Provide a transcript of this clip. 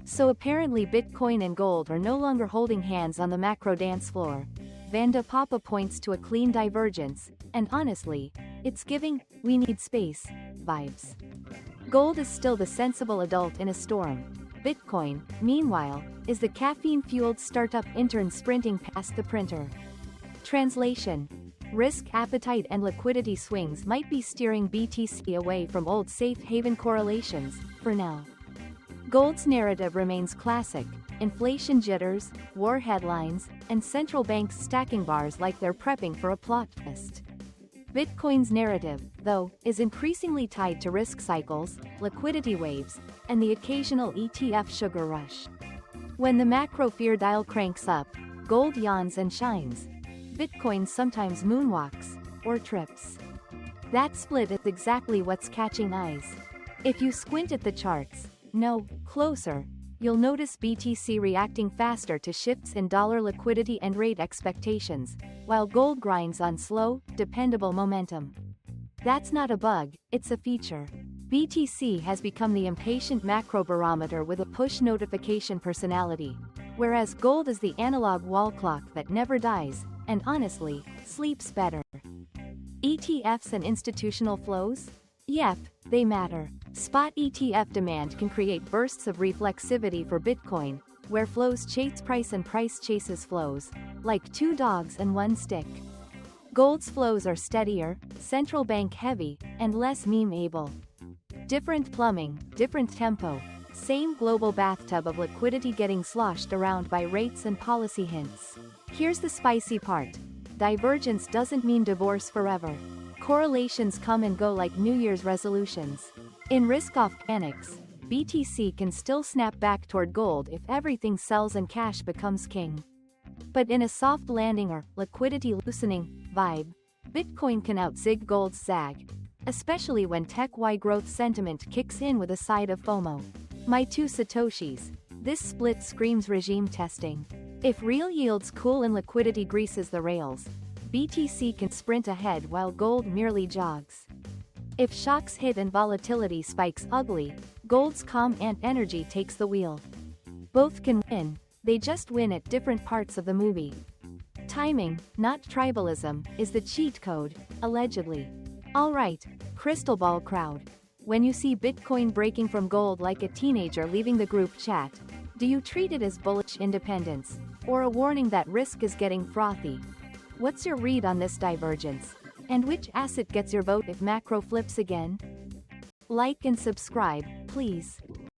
So apparently Bitcoin and gold are no longer holding hands on the macro dance floor. Poppe points to a clean divergence, and honestly, it's giving "we need space" vibes. Gold is still the sensible adult in a storm. Bitcoin, meanwhile, is the caffeine-fueled startup intern sprinting past the printer. Translation: risk appetite and liquidity swings might be steering BTC away from old safe haven correlations, for now. Gold's narrative remains classic: inflation jitters, war headlines, and central banks stacking bars like they're prepping for a plot twist. Bitcoin's narrative, though, is increasingly tied to risk cycles, liquidity waves, and the occasional ETF sugar rush. When the macro fear dial cranks up, gold yawns and shines. Bitcoin sometimes moonwalks, or trips. That split is exactly what's catching eyes. If you squint at the charts, no, closer, you'll notice BTC reacting faster to shifts in dollar liquidity and rate expectations, while gold grinds on slow, dependable momentum. That's not a bug, it's a feature. BTC has become the impatient macro barometer with a push notification personality, whereas gold is the analog wall clock that never dies, and honestly, sleeps better. ETFs and institutional flows? Yep, they matter. Spot ETF demand can create bursts of reflexivity for Bitcoin, where flows chase price and price chases flows, like two dogs and one stick. Gold's flows are steadier, central bank heavy, and less meme-able. Different plumbing, different tempo, same global bathtub of liquidity getting sloshed around by rates and policy hints. Here's the spicy part: divergence doesn't mean divorce forever. Correlations come and go like New Year's resolutions. In risk-off panics, BTC can still snap back toward gold if everything sells and cash becomes king. But in a soft landing or liquidity loosening vibe, Bitcoin can outzig gold's zag, especially when tech-wide growth sentiment kicks in with a side of FOMO. My two satoshis. This split screams regime testing. If real yields cool and liquidity greases the rails, BTC can sprint ahead while gold merely jogs. If shocks hit and volatility spikes ugly, gold's calm and energy takes the wheel. Both can win, they just win at different parts of the movie. Timing, not tribalism, is the cheat code, allegedly. Alright, crystal ball crowd. When you see Bitcoin breaking from gold like a teenager leaving the group chat, do you treat it as bullish independence, or a warning that risk is getting frothy? What's your read on this divergence? And which asset gets your vote if macro flips again? Like and subscribe, please.